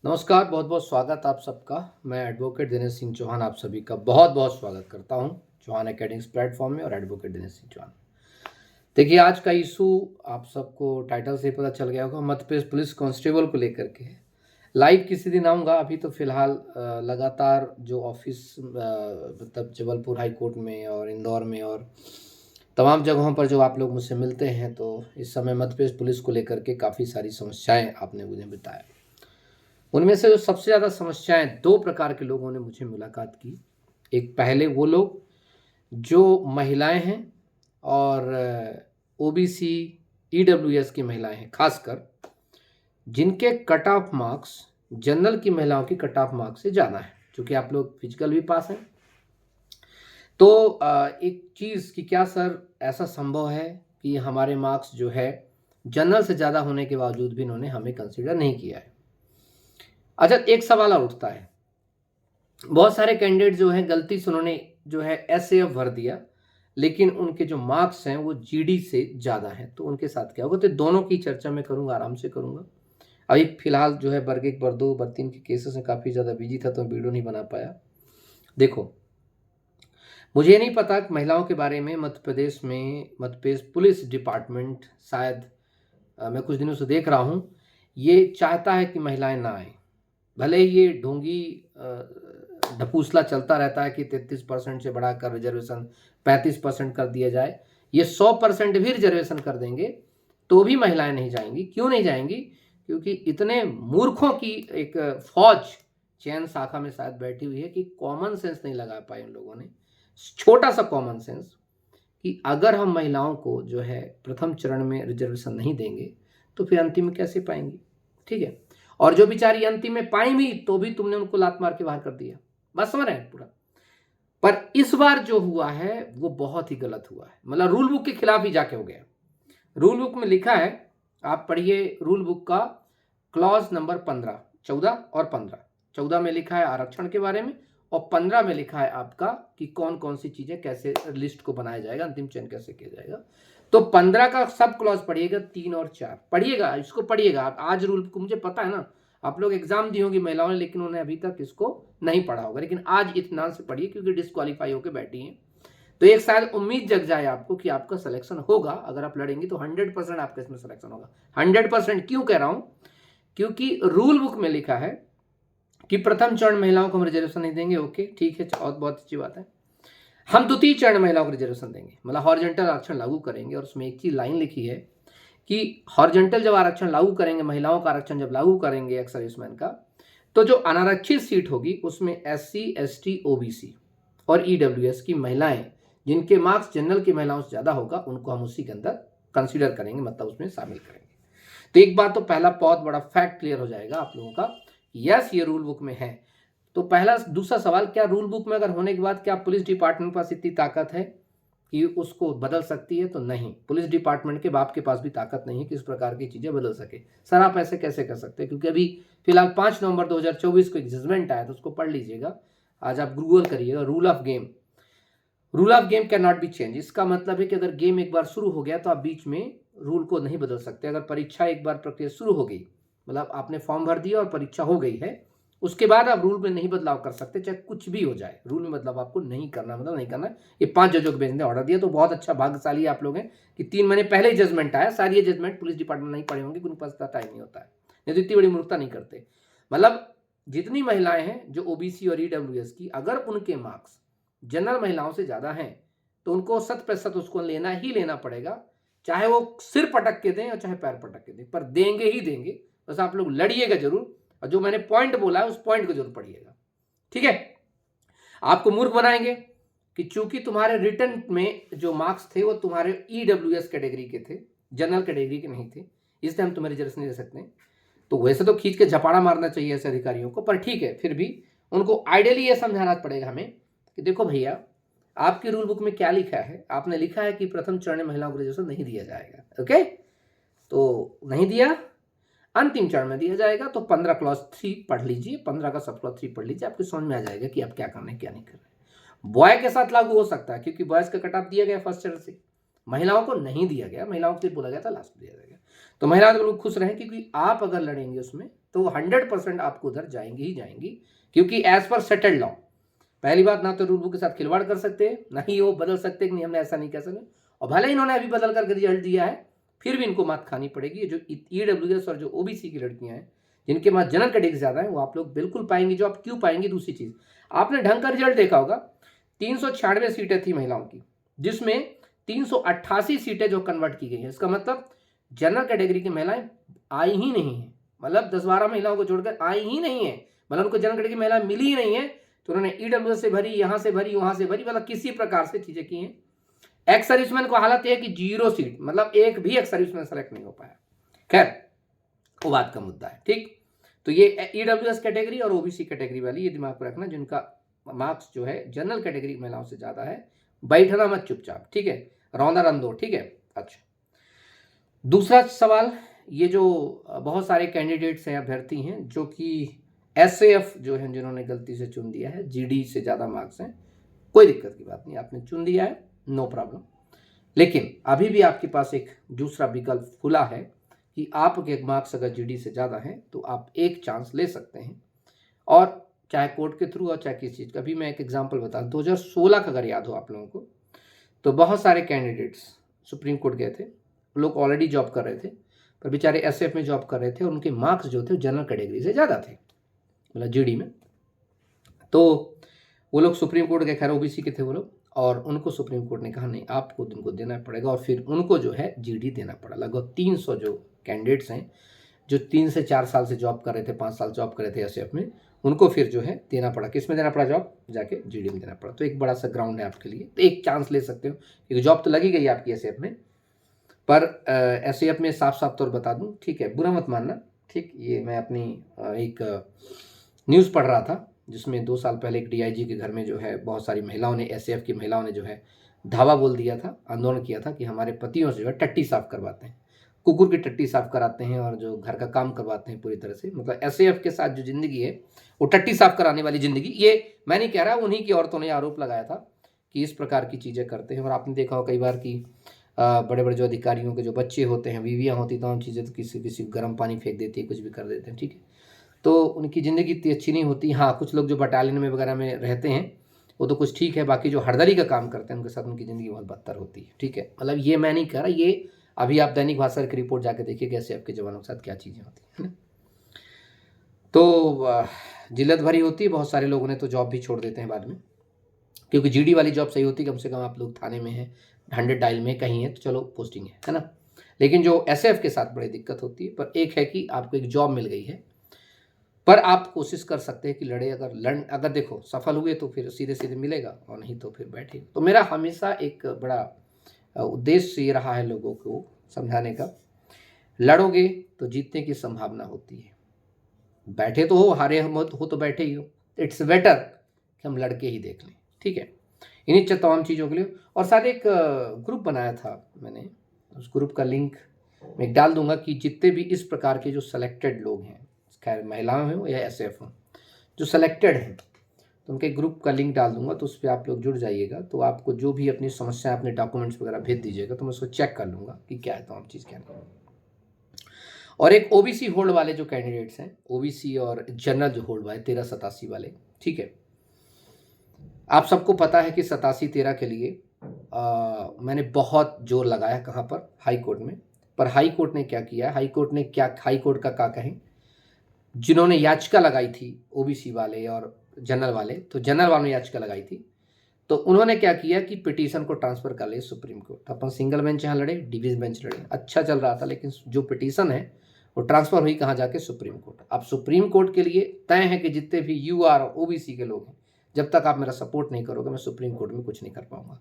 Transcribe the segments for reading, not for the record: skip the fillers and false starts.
नमस्कार, बहुत-बहुत स्वागत आप सबका। मैं एडवोकेट दिनेश सिंह चौहान आप सभी का बहुत-बहुत स्वागत करता हूं चौहान एकेडमिक्स प्लेटफॉर्म में और एडवोकेट दिनेश सिंह चौहान। देखिए, आज का इशू आप सबको टाइटल से ही पता चल गया होगा, मध्य प्रदेश पुलिस कांस्टेबल को लेकर के है। लाइव किसी दिन आऊँगा, अभी तो फिलहाल लगातार जो ऑफिस मतलब जबलपुर हाई कोर्ट में और इंदौर में और तमाम जगहों पर जो आप लोग मुझसे मिलते हैं, तो इस समय मध्य प्रदेश पुलिस को लेकर के काफ़ी सारी समस्याएँ आपने मुझे बताया। उनमें से जो सबसे ज़्यादा समस्याएँ 2 प्रकार के लोगों ने मुझे मुलाकात की। एक पहले वो लोग जो महिलाएँ हैं और ओबीसी, ईडब्ल्यूएस की महिलाएँ हैं ख़ासकर, जिनके कट ऑफ मार्क्स जनरल की महिलाओं की कट ऑफ मार्क्स से ज़्यादा है। चूँकि आप लोग फिजिकल भी पास हैं, तो एक चीज़ कि क्या सर ऐसा संभव है कि हमारे मार्क्स जो है जनरल से ज़्यादा होने के बावजूद भी इन्होंने हमें कंसीडर नहीं किया है। अच्छा, एक सवाल और उठता है, बहुत सारे कैंडिडेट जो हैं गलती से उन्होंने जो है एसएएफ भर दिया, लेकिन उनके जो मार्क्स हैं वो जीडी से ज़्यादा हैं, तो उनके साथ क्या होगा? तो दोनों की चर्चा मैं करूँगा, आराम से करूँगा। अभी फिलहाल जो है वर्ग 1, वर्ग 2, वर्ग 3 के केसेस में काफ़ी ज़्यादा बिजी था, तो वीडियो नहीं बना पाया। देखो, मुझे नहीं पता कि महिलाओं के बारे में मध्य प्रदेश पुलिस डिपार्टमेंट शायद मैं कुछ दिनों से देख रहा हूँ, ये चाहता है कि महिलाएँ ना आएँ। भले ही ये ढोंगी ढपूसला चलता रहता है कि 33% से बढ़ाकर रिजर्वेशन 35% कर दिया जाए। ये 100% भी रिजर्वेशन कर देंगे तो भी महिलाएं नहीं जाएंगी। क्यों नहीं जाएंगी? क्योंकि इतने मूर्खों की एक फौज चयन शाखा में शायद बैठी हुई है कि कॉमन सेंस नहीं लगा पाए उन लोगों ने। छोटा सा कॉमन सेंस कि अगर हम महिलाओं को जो है प्रथम चरण में रिजर्वेशन नहीं देंगे तो फिर अंतिम में कैसे पाएंगी? ठीक है। और जो बेचारी अंतिम में पाई भी तो भी तुमने उनको लात मार के बाहर कर दिया। बस समझ रहे हैं पूरा। पर इस बार जो हुआ है वो बहुत ही गलत हुआ है, मतलब रूल बुक के खिलाफ ही जाके हो गया। रूल बुक में लिखा है, आप पढ़िए रूल बुक का क्लॉज नंबर 15, 14 और 15। 14 में लिखा है आरक्षण के बारे में और 15 में लिखा है आपका कि कौन कौन सी चीजें कैसे लिस्ट को बनाया जाएगा, अंतिम चयन कैसे किया जाएगा। तो 15 का सब क्लॉज पढ़िएगा, 3 और 4 पढ़िएगा, इसको पढ़िएगा आप। आज रूल को मुझे पता है ना, आप लोग एग्जाम दी होगी महिलाओं ने, लेकिन उन्हें अभी तक इसको नहीं पढ़ा होगा, लेकिन आज इत्मीनान से पढ़िए क्योंकि डिस्क्वालीफाई होकर बैठी हैं। तो एक शायद उम्मीद जग जाए आपको कि आपका सिलेक्शन होगा। अगर आप लड़ेंगे तो 100% आपका इसमें सिलेक्शन होगा। 100% क्यों कह रहा हूं? क्योंकि रूल बुक में लिखा है कि प्रथम चरण महिलाओं को हम रिजर्वेशन नहीं देंगे। ओके, ठीक है, बहुत अच्छी बात है। हम द्वितीय चरण महिलाओं को रिजर्वेशन देंगे, मतलब हॉरिजॉन्टल आरक्षण लागू करेंगे। और उसमें एक चीज लाइन लिखी है कि हॉरिजॉन्टल जब आरक्षण लागू करेंगे, महिलाओं का आरक्षण जब लागू करेंगे एक्स सर्विसमैन का, तो जो अनारक्षित सीट होगी उसमें एससी, एसटी, ओबीसी और ईडब्ल्यूएस की महिलाएं जिनके मार्क्स जनरल की महिलाओं से ज्यादा होगा उनको हम उसी के अंदर कंसीडर करेंगे, मतलब उसमें शामिल करेंगे। तो एक बात तो पहला बहुत बड़ा फैक्ट क्लियर हो जाएगा आप लोगों का, यस ये रूल बुक में है। तो पहला दूसरा सवाल, क्या रूल बुक में अगर होने के बाद क्या पुलिस डिपार्टमेंट के पास इतनी ताकत है कि उसको बदल सकती है? तो नहीं, पुलिस डिपार्टमेंट के बाप के पास भी ताकत नहीं है कि इस प्रकार की चीजें बदल सके। सर आप ऐसे कैसे कर सकते हैं? क्योंकि अभी फिलहाल 5 नवंबर 2024 को एक जजमेंट आया था, उसको पढ़ लीजिएगा। आज आप गूगल करिएगा, rule of game. Rule of game can not be change. इसका मतलब है कि अगर गेम एक बार शुरू हो गया तो आप बीच में रूल को नहीं बदल सकते। अगर परीक्षा एक बार प्रक्रिया शुरू हो गई, मतलब आपने फॉर्म भर दिया और परीक्षा हो गई है, उसके बाद आप रूल में नहीं बदलाव कर सकते, चाहे कुछ भी हो जाए। रूल में बदलाव आपको नहीं करना, मतलब नहीं करना। ये 5 जजों के बेंच ने ऑर्डर दिया, तो बहुत अच्छा भाग्यशाली आप लोग हैं कि 3 महीने पहले ही जजमेंट आया। सारी ये जजमेंट पुलिस डिपार्टमेंट नहीं पढ़े होंगे, उनके पास इतना टाइम नहीं होता है, नहीं तो इतनी बड़ी मूर्खता नहीं करते। मतलब जितनी महिलाएं हैं जो ओबीसी और ईडब्ल्यूएस की, अगर उनके मार्क्स जनरल महिलाओं से ज्यादा हैं तो उनको 100% उसको लेना ही लेना पड़ेगा, चाहे वो सिर पटक के दें और चाहे पैर पटक के दें, पर देंगे ही देंगे। बस आप लोग लड़िएगा जरूर, और जो मैंने पॉइंट बोला है उस पॉइंट को जरूर पढ़िएगा, ठीक है। आपको मूर्ख बनाएंगे कि चूंकि तुम्हारे रिटर्न में जो मार्क्स थे वो तुम्हारे ईडब्ल्यूएस कैटेगरी के थे, जनरल कैटेगरी के नहीं थे, इसलिए हम तुम्हें रिजर्वेशन नहीं दे सकते। तो वैसे तो खींच के झपाड़ा मारना चाहिए ऐसे अधिकारियों को, पर ठीक है, फिर भी उनको आइडियली ये समझाना पड़ेगा हमें कि देखो भैया, आपकी रूल बुक में क्या लिखा है? आपने लिखा है कि प्रथम चरण में महिलाओं को रिजर्वेशन नहीं दिया जाएगा। ओके, तो नहीं दिया, अंतिम चरण में दिया जाएगा। तो 15 क्लॉज 3 पढ़ लीजिए, 15 का सब क्लॉज 3 पढ़ लीजिए, आपको समझ में आ जाएगा कि आप क्या करना है क्या नहीं करना है। बॉय के साथ लागू हो सकता है क्योंकि बॉयज का कट ऑफ दिया गया फर्स्ट चरण से, महिलाओं को नहीं दिया गया, महिलाओं के लिए बोला गया था लास्ट में दिया जाएगा। तो महिला तो बिल्कुल खुश रहें, क्योंकि आप अगर लड़ेंगे उसमें तो 100% आपको उधर जाएंगी ही जाएंगी, क्योंकि एज पर सेटल्ड लॉ, पहली बात ना तो रूल बुक के साथ खिलवाड़ कर सकते हैं, ना ही वो बदल सकते हैं कि नहीं हमने ऐसा नहीं कह सकते, और भले इन्होंने अभी बदल करके रिजल्ट दिया है फिर भी इनको मात खानी पड़ेगी। जो ईडब्ल्यूएस और जो ओबीसी की लड़कियां हैं जिनके पास जनरल कैटेगरी ज्यादा है वो आप लोग बिल्कुल पाएंगे। जो आप क्यों पाएंगे, दूसरी चीज, आपने ढंग का रिजल्ट देखा होगा, 396 सीटें थी महिलाओं की, जिसमें 388 सीटें जो कन्वर्ट की गई हैं। इसका मतलब जनरल कैटेगरी की महिलाएं आई ही नहीं है, मतलब 10-12 महिलाओं को जोड़कर आई ही नहीं है, मतलब उनको जनरल कैटेगरी की महिला मिली ही नहीं है, तो उन्होंने ईडब्ल्यूएस से भरी, यहां से भरी, वहां से भरी, मतलब किसी प्रकार से चीजें की हैं। एक्स सर्विसमैन को हालत यह है कि 0 सीट, मतलब एक भी एक्स सर्विसमैन सेलेक्ट नहीं हो पाया। खैर वो बात का मुद्दा है, ठीक। तो ये ईडब्ल्यूएस कैटेगरी और ओबीसी कैटेगरी वाली ये दिमाग पर रखना, जिनका मार्क्स जो है जनरल कैटेगरी की महिलाओं से ज्यादा है, बैठना मत चुपचाप, ठीक है, रौंदा रन दो, ठीक है। अच्छा, दूसरा सवाल, ये जो बहुत सारे कैंडिडेट्स हैं, अभ्यर्थी हैं जो कि एसएएफ जो है जिन्होंने गलती से चुन दिया है, जीडी से ज्यादा मार्क्स हैं, कोई दिक्कत की बात नहीं, आपने चुन दिया है, नो प्रॉब्लम। लेकिन अभी भी आपके पास एक दूसरा विकल्प खुला है कि आपके मार्क्स अगर जीडी से ज़्यादा हैं तो आप एक चांस ले सकते हैं, और चाहे कोर्ट के थ्रू और चाहे किसी चीज़ का। भी मैं एक एग्जांपल बता, 2016 का अगर याद हो आप लोगों को, तो बहुत सारे कैंडिडेट्स सुप्रीम कोर्ट गए थे, लोग ऑलरेडी जॉब कर रहे थे, पर बेचारे एसएफ में जॉब कर रहे थे, और उनके मार्क्स जो थे जनरल कैटेगरी से ज़्यादा थे, मतलब जीडी में। तो वो लोग सुप्रीम कोर्ट गए, खैर ओबीसी के थे वो लोग, और उनको सुप्रीम कोर्ट ने कहा नहीं आपको उनको देना पड़ेगा, और फिर उनको जो है जीडी देना पड़ा। लगभग 300 जो कैंडिडेट्स हैं जो 3 से 4 साल से जॉब कर रहे थे, 5 साल जॉब कर रहे थे एसएफ में, उनको फिर जो है देना पड़ा। किस में देना पड़ा जॉब? जाके जीडी में देना पड़ा। तो एक बड़ा सा ग्राउंड है आपके लिए, तो एक चांस ले सकते हो, क्योंकि जॉब तो लगी गई आपकी एसएफ में, पर एसएफ में साफ साफ तौर बता दूं, ठीक है, बुरा मत मानना, ठीक। ये मैं अपनी एक न्यूज़ पढ़ रहा था जिसमें 2 साल पहले एक डीआईजी के घर में जो है बहुत सारी महिलाओं ने, एसएफ की महिलाओं ने जो है धावा बोल दिया था, आंदोलन किया था कि हमारे पतियों से जो है टट्टी साफ करवाते हैं, कुकुर की टट्टी साफ कराते हैं, और जो घर का काम करवाते हैं पूरी तरह से, मतलब एसएफ के साथ जो जिंदगी है वो टट्टी साफ कराने वाली जिंदगी। ये मैं नहीं कह रहा, उन्हीं की औरतों ने आरोप लगाया था कि इस प्रकार की चीज़ें करते हैं। और आपने देखा हो कई बार कि बड़े बड़े जो अधिकारियों के जो बच्चे होते हैं, बीवियाँ होती, तमाम चीज़ें तो किसी किसी गर्म पानी फेंक देती है, कुछ भी कर देते हैं, ठीक है, तो उनकी ज़िंदगी इतनी अच्छी नहीं होती। हाँ, कुछ लोग जो बटालियन में वगैरह में रहते हैं वो तो कुछ ठीक है, बाकी जो हड़दरी का काम करते हैं उनके साथ उनकी ज़िंदगी बहुत बदतर होती है, ठीक है। मतलब ये मैं नहीं कह रहा, ये अभी आप दैनिक भास्कर की रिपोर्ट जाके देखिए कैसे आपके जवानों के साथ क्या चीज़ें होती है ना। तो जिल्लत भरी होती है, बहुत सारे लोगों ने तो जॉब भी छोड़ देते हैं बाद में, क्योंकि जीडी वाली जॉब सही होती है, कम से कम आप लोग थाने में हैं, 100 डायल में कहीं है तो चलो पोस्टिंग है ना। लेकिन जो एसएफ के साथ बड़ी दिक्कत होती है, पर एक है कि आपको एक जॉब मिल गई है, पर आप कोशिश कर सकते हैं कि लड़े, अगर देखो सफल हुए तो फिर सीधे सीधे मिलेगा, और नहीं तो फिर बैठे। तो मेरा हमेशा एक बड़ा उद्देश्य ये रहा है लोगों को समझाने का, लड़ोगे तो जीतने की संभावना होती है, बैठे तो हो, हारे हम हो तो बैठे ही हो, इट्स बेटर कि हम लड़के ही देख लें, ठीक है। इन्हीं तमाम चीज़ों के लिए, और साथ एक ग्रुप बनाया था मैंने, उस ग्रुप का लिंक मैं डाल दूंगा कि जितने भी इस प्रकार के जो सेलेक्टेड लोग हैं, खैर महिलाएं हों या एसएफ हों, जो सेलेक्टेड हैं, तो उनके ग्रुप का लिंक डाल दूंगा, तो उस पर आप लोग जुड़ जाइएगा। तो आपको जो भी अपनी समस्या, अपने डॉक्यूमेंट्स वगैरह भेज दीजिएगा, तो मैं उसको चेक कर लूँगा कि क्या है तमाम चीज़ क्या नहीं। और एक ओबीसी होल्ड वाले जो कैंडिडेट्स हैं, ओबीसी और जनरल जो होल्ड वाले 1387 वाले, ठीक है, आप सबको पता है कि 87-13 के लिए मैंने बहुत जोर लगाया, कहाँ पर? हाई कोर्ट में। पर हाई कोर्ट ने क्या किया, हाई कोर्ट का क्या कहें, जिन्होंने याचिका लगाई थी ओबीसी वाले और जनरल वाले, तो जनरल वालों ने याचिका लगाई थी, तो उन्होंने क्या किया कि पिटीशन को ट्रांसफर कर लिया सुप्रीम कोर्ट। अपन सिंगल बेंच यहाँ लड़े, डिवीजन बेंच लड़े, अच्छा चल रहा था, लेकिन जो पिटीशन है वो ट्रांसफर हुई कहाँ जाके? Supreme court. अब सुप्रीम कोर्ट के लिए तय है कि जितने भी यूआर और ओबीसी के लोग हैं, जब तक आप मेरा सपोर्ट नहीं करोगे, मैं सुप्रीम कोर्ट में कुछ नहीं कर पाऊंगा,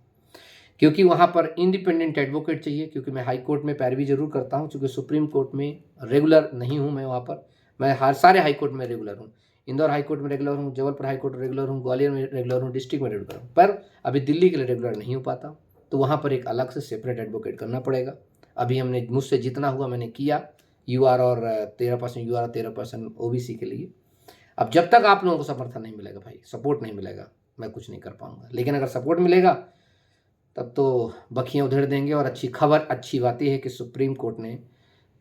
क्योंकि वहाँ पर इंडिपेंडेंट एडवोकेट चाहिए। क्योंकि मैं हाई कोर्ट में पैरवी जरूर करता हूँ, क्योंकि सुप्रीम कोर्ट में रेगुलर नहीं हूँ मैं वहाँ पर, मैं हर सारे हाई कोर्ट में रेगुलर हूँ, इंदौर हाई कोर्ट में रेगुलर हूँ, जबलपुर हाई कोर्ट में रेगुलर हूँ, ग्वालियर में रेगुलर हूँ, डिस्ट्रिक्ट में रेगुलर हूँ, पर अभी दिल्ली के लिए रेगुलर नहीं हो पाता, तो वहाँ पर एक अलग से सेपरेट एडवोकेट करना पड़ेगा। अभी हमने मुझसे जितना हुआ मैंने किया, यूआर और 13% यूआर, 13% ओबीसी के लिए। अब जब तक आप लोगों को समर्थन नहीं मिलेगा भाई, सपोर्ट नहीं मिलेगा, मैं कुछ नहीं कर पाऊंगा। लेकिन अगर सपोर्ट मिलेगा तब तो बखियाँ उधेड़ देंगे। और अच्छी खबर, अच्छी बात यह है कि सुप्रीम कोर्ट ने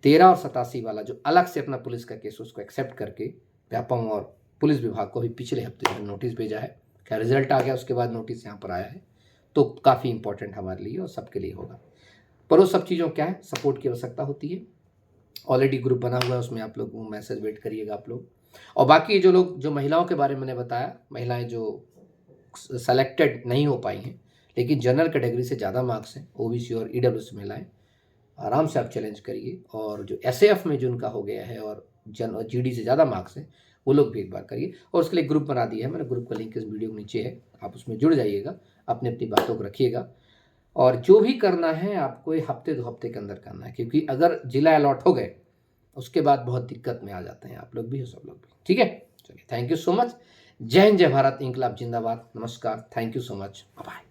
13 और 87 वाला जो अलग से अपना पुलिस का केस उसको एक्सेप्ट करके व्यापम और पुलिस विभाग को भी पिछले हफ्ते में नोटिस भेजा है। क्या रिजल्ट आ गया उसके बाद नोटिस यहाँ पर आया है, तो काफ़ी इंपॉर्टेंट हमारे लिए और सबके लिए होगा। पर वो सब चीज़ों क्या है, सपोर्ट की आवश्यकता होती है। ऑलरेडी ग्रुप बना हुआ है, उसमें आप लोग मैसेज वेट करिएगा आप लोग। और बाकी जो लोग, जो महिलाओं के बारे में मैंने बताया, महिलाएं जो सेलेक्टेड नहीं हो पाई हैं लेकिन जनरल कैटेगरी से ज़्यादा मार्क्स हैं, ओबीसी और ईडब्ल्यूएस महिलाएं, आराम से आप चैलेंज करिए। और जो एसएएफ में जिनका हो गया है और जीडी से ज़्यादा मार्क्स हैं, वो लोग भी एक बार करिए। और उसके लिए ग्रुप बना दिया है मैंने, ग्रुप का लिंक इस वीडियो के नीचे है, आप उसमें जुड़ जाइएगा, अपनी अपनी बातों को रखिएगा। और जो भी करना है आपको ये हफ्ते 2 हफ्ते के अंदर करना है, क्योंकि अगर जिला अलॉट हो गए उसके बाद बहुत दिक्कत में आ जाते हैं आप लोग भी और सब लोग भी। ठीक है, चलिए, थैंक यू सो मच। जय हिंद, जय भारत, इंकलाब जिंदाबाद, नमस्कार, thank you so much, bye.